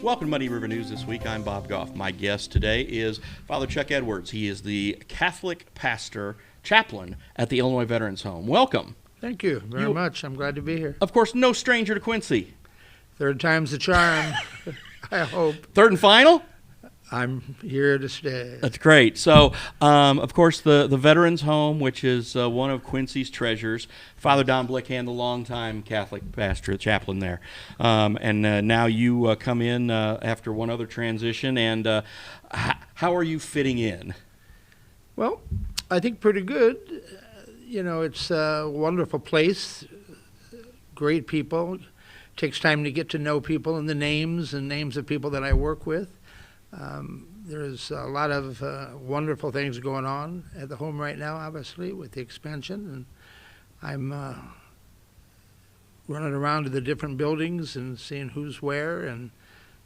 Welcome to Muddy River News this week. I'm Bob Goff. My guest today is Father Chuck Edwards. He is the Catholic pastor, chaplain at the Illinois Veterans Home. Welcome. Thank you very much. I'm glad to be here. Of course, no stranger to Quincy. Third time's the charm, I hope. Third and final? I'm here to stay. That's great. So, of course, the Veterans Home, which is one of Quincy's treasures. Father Don Blickhand, the longtime Catholic pastor, chaplain there. And now you come in after one other transition. And how are you fitting in? Well, I think pretty good. You know, it's a wonderful place, great people. Takes time to get to know people and the names of people that I work with. There's a lot of wonderful things going on at the home right now, obviously, with the expansion. And I'm running around to the different buildings and seeing who's where and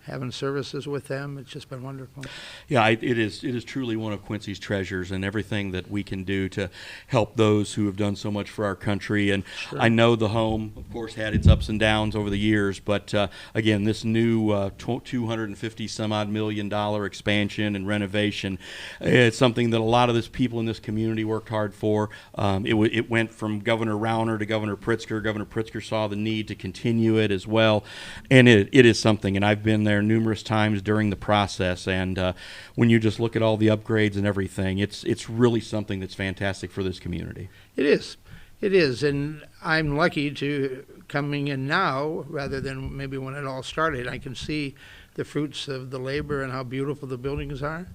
having services with them. It's just been wonderful. Yeah, it is truly one of Quincy's treasures, and everything that we can do to help those who have done so much for our country. And sure. I know the home, of course, had its ups and downs over the years, but again, this new $250-some-odd million expansion and renovation, it's something that a lot of this people in this community worked hard for. It went from Governor Rauner to Governor Pritzker. Governor Pritzker saw the need to continue it as well, and it is something, and I've been there numerous times during the process, and when you just look at all the upgrades and everything, it's really something that's fantastic for this community. It is, and I'm lucky to coming in now rather than maybe when it all started. I can see the fruits of the labor and how beautiful the buildings are,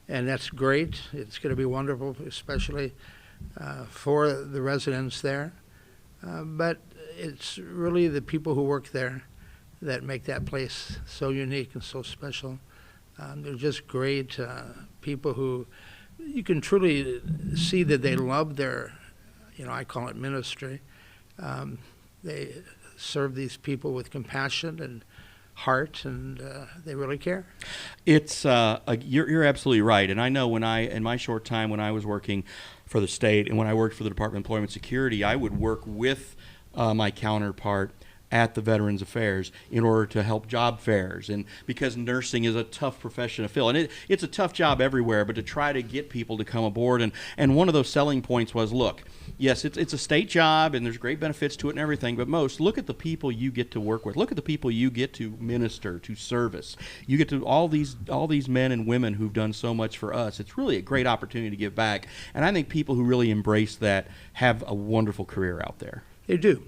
and that's great. It's going to be wonderful, especially for the residents there, but it's really the people who work there that make that place so unique and so special. They're just great people who you can truly see that they love their, I call it ministry. They serve these people with compassion and heart, and they really care. It's you're absolutely right, and I know in my short time when I was working for the state and when I worked for the Department of Employment Security, I would work with my counterpart at the Veterans Affairs in order to help job fairs, and because nursing is a tough profession to fill, and it's a tough job everywhere, but to try to get people to come aboard, and one of those selling points was, look, yes, it's a state job and there's great benefits to it and everything, but look at the people you get to work with, look at the people you get to minister, to service, you get to all these men and women who've done so much for us. It's really a great opportunity to give back, and I think people who really embrace that have a wonderful career out there. They do.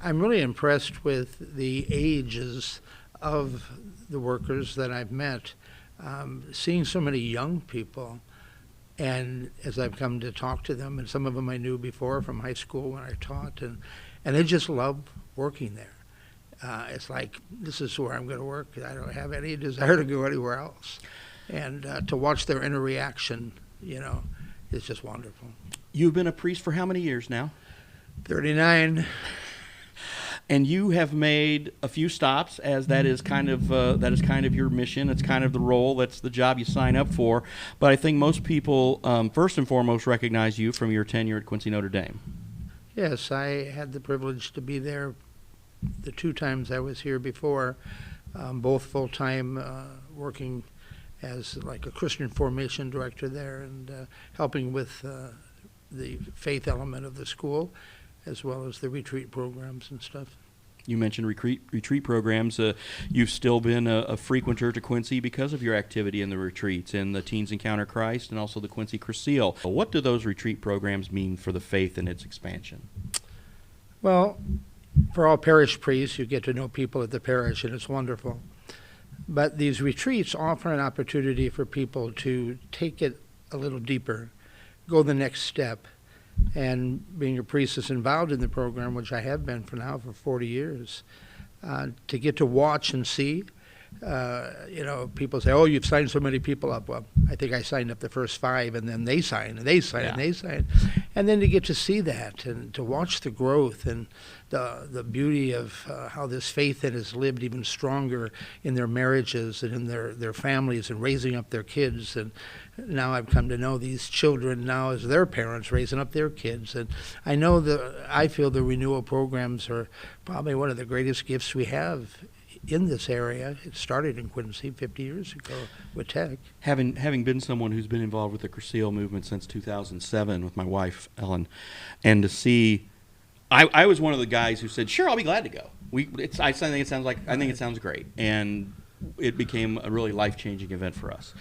I'm really impressed with the ages of the workers that I've met, seeing so many young people, and as I've come to talk to them, and some of them I knew before from high school when I taught, and they just love working there. It's like, this is where I'm going to work. I don't have any desire to go anywhere else. And to watch their interaction, is just wonderful. You've been a priest for how many years now? 39. And you have made a few stops, as that is kind of your mission. It's kind of the role. That's the job you sign up for. But I think most people, first and foremost, recognize you from your tenure at Quincy Notre Dame. Yes, I had the privilege to be there the 2 times I was here before, both full-time, working as like a Christian formation director there, and helping with the faith element of the school, as well as the retreat programs and stuff. You mentioned retreat programs. You've still been a frequenter to Quincy because of your activity in the retreats and the Teens Encounter Christ and also the Quincy Crescile. What do those retreat programs mean for the faith and its expansion? Well, for all parish priests, you get to know people at the parish, and it's wonderful. But these retreats offer an opportunity for people to take it a little deeper, go the next step. And being a priest that's involved in the program, which I have been for 40 years, to get to watch and see, people say, oh, you've signed so many people up. Well, I think I signed up the first 5, and then they sign, and they sign, and they sign. And then to get to see that and to watch the growth and the beauty of how this faith that is lived even stronger in their marriages and in their families and raising up their kids. And now I've come to know these children now as their parents raising up their kids. And I feel the renewal programs are probably one of the greatest gifts we have in this area. It started in Quincy 50 years ago with Tech. Having been someone who's been involved with the Cursillo movement since 2007 with my wife, Ellen, and to see, I was one of the guys who said, sure, I'll be glad to go. I think it sounds great. And it became a really life-changing event for us.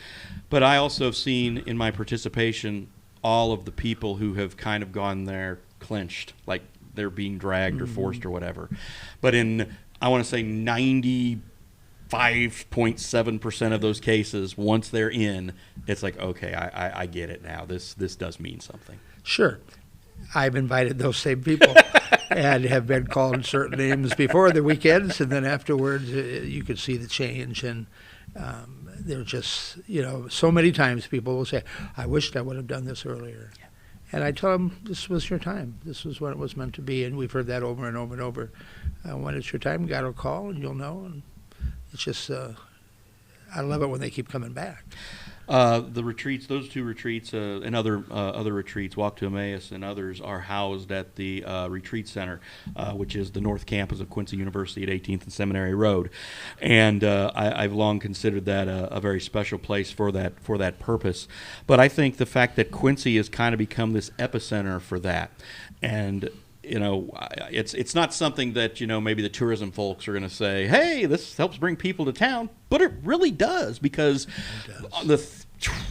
But I also have seen in my participation all of the people who have kind of gone there clinched, like they're being dragged or forced or whatever. But in, I want to say 95.7% of those cases, once they're in, it's like, okay, I get it now. This does mean something. Sure. I've invited those same people and have been called certain names before the weekends, and then afterwards you could see the change. And they're just, so many times people will say, I wished I would have done this earlier. Yeah. And I tell them, this was your time. This was what it was meant to be. And we've heard that over and over and over. When it's your time, God will call and you'll know. And it's just, I love it when they keep coming back. The retreats, those two retreats and other retreats, Walk to Emmaus and others, are housed at the Retreat Center, which is the North Campus of Quincy University at 18th and Seminary Road. And I've long considered that a very special place for that purpose. But I think the fact that Quincy has kind of become this epicenter for that, and it's not something that, maybe the tourism folks are going to say, hey, this helps bring people to town. But it really does, because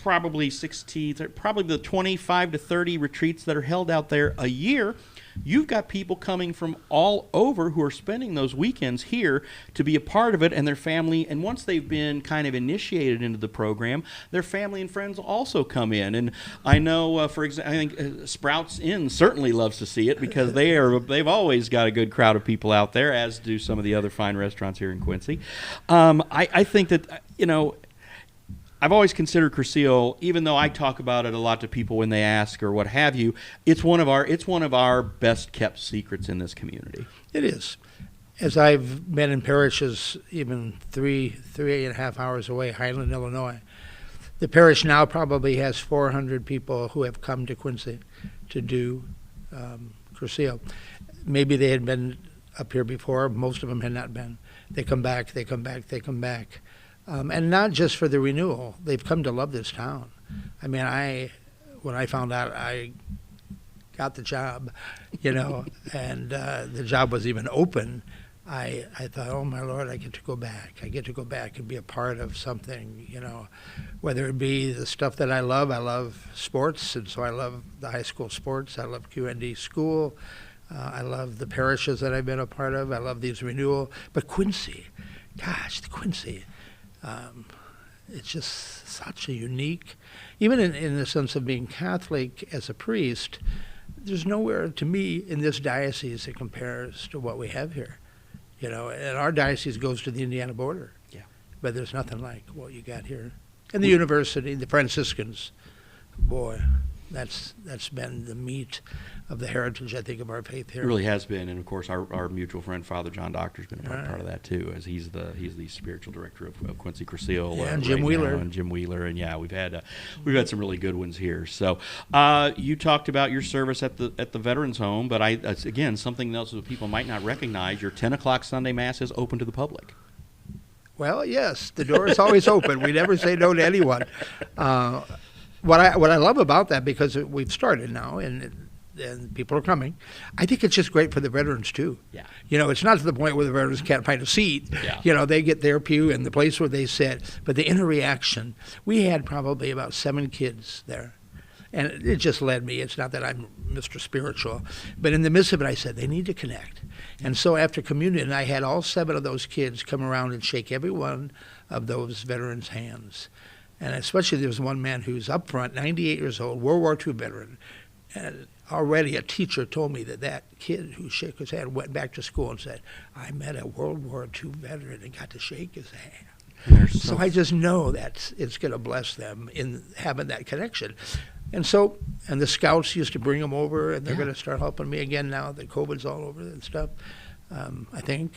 probably the 25 to 30 retreats that are held out there a year, you've got people coming from all over who are spending those weekends here to be a part of it, and their family. And once they've been kind of initiated into the program, their family and friends also come in. And I know, for example, I think Sprouts Inn certainly loves to see it, because they've always got a good crowd of people out there, as do some of the other fine restaurants here in Quincy. I think that, I've always considered Cursillo, even though I talk about it a lot to people when they ask or what have you, it's one of our best kept secrets in this community. It is. As I've been in parishes even three and a half hours away, Highland, Illinois, the parish now probably has 400 people who have come to Quincy to do Cursillo. Maybe they had been up here before. Most of them had not been. They come back, they come back, they come back. And not just for the renewal. They've come to love this town. I mean, when I found out I got the job, and the job was even open, I thought, oh, my Lord, I get to go back. I get to go back and be a part of something, whether it be the stuff that I love. I love sports, and so I love the high school sports. I love QND school. I love the parishes that I've been a part of. I love these renewal. But Quincy, gosh, Quincy. It's just such a unique, even in the sense of being Catholic as a priest, there's nowhere to me in this diocese that compares to what we have here. And our diocese goes to the Indiana border. Yeah. But there's nothing like what you got here. And the university, the Franciscans, boy, that's been the meat of the heritage, I think, of our faith here. It really has been, and of course, our mutual friend Father John Doctor's been a part of that too, as he's the spiritual director of Quincy Cursillo. And Jim Wheeler. And Jim Wheeler, and we've had some really good ones here. So, you talked about your service at the Veterans Home, but again, something else that people might not recognize: your 10 o'clock Sunday Mass is open to the public. Well, yes, the door is always open. We never say no to anyone. What I love about that, because we've started now and people are coming, I think it's just great for the veterans too. Yeah. It's not to the point where the veterans can't find a seat. Yeah. They get their pew and the place where they sit, but the interaction. We had probably about 7 kids there. And it just led me. It's not that I'm Mr. Spiritual, but in the midst of it, I said, they need to connect. And so after communion, I had all 7 of those kids come around and shake every one of those veterans' hands. And especially there was one man who's up front, 98 years old, World War II veteran. And already a teacher told me that kid who shook his hand went back to school and said, I met a World War II veteran and got to shake his hand. So I just know that it's going to bless them in having that connection. And the scouts used to bring them over, and they're going to start helping me again now that COVID's all over and stuff. I think.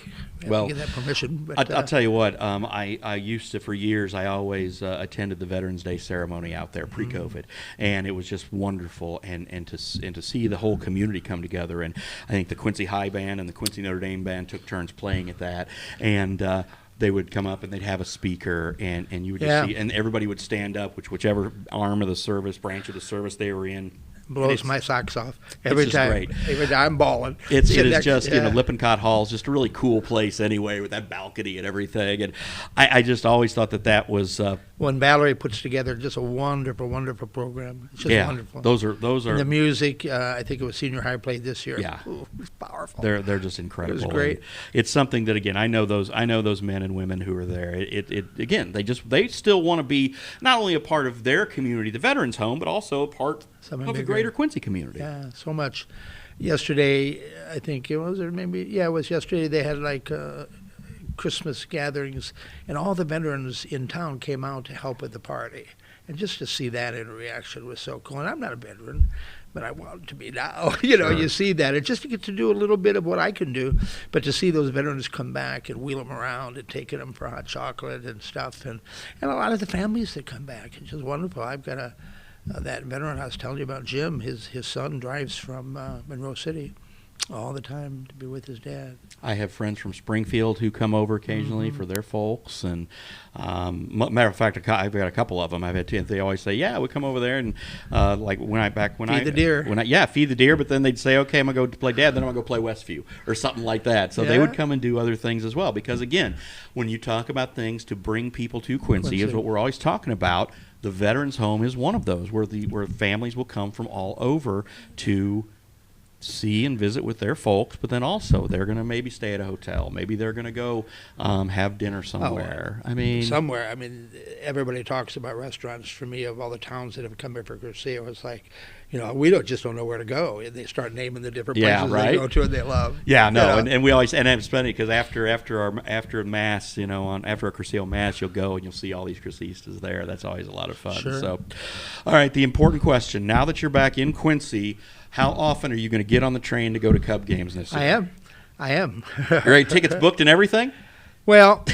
Well, get that permission. But, I'll tell you what. I used to, for years, I always attended the Veterans Day ceremony out there pre-COVID, and it was just wonderful. And to see the whole community come together. And I think the Quincy High Band and the Quincy Notre Dame Band took turns playing at that. And they would come up and they'd have a speaker, and you would just Yeah. see, and everybody would stand up, whichever arm of the service, branch of the service they were in. Blows my socks off every just time. great. Every time I'm bawling. It Sit is next- just, yeah. Lippincott Hall is just a really cool place anyway, with that balcony and everything. And I just always thought that was When Valerie puts together just a wonderful, wonderful program. It's just wonderful. Those And are the music, I think it was Senior High played this year. Yeah. Ooh, it was powerful. they're just incredible. It was great. And it's something that, again, I know those men and women who are there. It again, they still want to be not only a part of their community, the Veterans Home, but also a part Something of the bigger. greater Quincy community. Yeah, so much. Yesterday, I think it was, or maybe, yeah, it was yesterday, they had like Christmas gatherings, and all the veterans in town came out to help with the party. And just to see that in reaction was so cool. And I'm not a veteran, but I want to be now. Sure. You see that. And just to get to do a little bit of what I can do, but to see those veterans come back and wheel them around and taking them for hot chocolate and stuff. And a lot of the families that come back. It's just wonderful. I've got that veteran I was telling you about, Jim, his son drives from Monroe City all the time to be with his dad. I have friends from Springfield who come over occasionally for their folks, and matter of fact, I've got a couple of them. I've had two, and they always say, "Yeah, we come over there," and like Feed the deer. Feed the deer. But then they'd say, "Okay, I'm gonna go play Dad, then I'm gonna go play Westview or something like that." So they Yeah. would come and do other things as well. Because again, when you talk about things to bring people to Quincy, is what we're always talking about. The Veterans Home is one of those where families will come from all over to see and visit with their folks, but then also they're going to maybe stay at a hotel. Maybe they're going to go have dinner somewhere. Somewhere. I mean, everybody talks about restaurants. For me, of all the towns that have come here for Cursillo, it's like, we don't know where to go. And they start naming the different places they go to and they love. Yeah, no, and we always, and it's funny because after mass, after a Cursillo mass, you'll go and you'll see all these Cursistas there. That's always a lot of fun. Sure. So, all right, the important question: now that you're back in Quincy, how often are you going to get on the train to go to Cub games this season? I am. Great, tickets booked and everything? Well,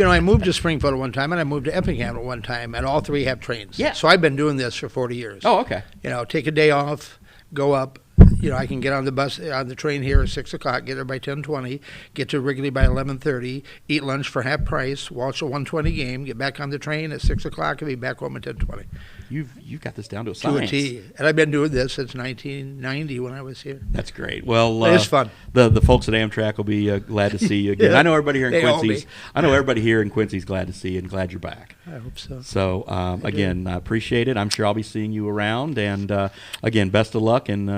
I moved to Springfield at one time, and I moved to Effingham at one time, and all three have trains. Yeah. So I've been doing this for 40 years. Oh, okay. Take a day off, go up. I can get on the train here at 6 o'clock, get there by 10:20, get to Wrigley by 11:30, eat lunch for half price, watch a 1:20 game, get back on the train at 6 o'clock, and be back home at 10:20. You've got this down to a To science. a T. And I've been doing this since 1990 when I was here. That's great. Well, It's fun. The folks at Amtrak will be glad to see you again. Yeah. I know everybody here in They owe Quincy's. me. I know everybody here in Quincy's glad to see you and glad you're back. I hope so. So again, I appreciate it. I'm sure I'll be seeing you around. And again, best of luck. And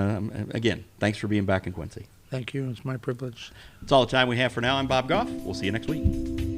again, thanks for being back in Quincy. Thank you. It's my privilege. That's all the time we have for now. I'm Bob Goff. We'll see you next week.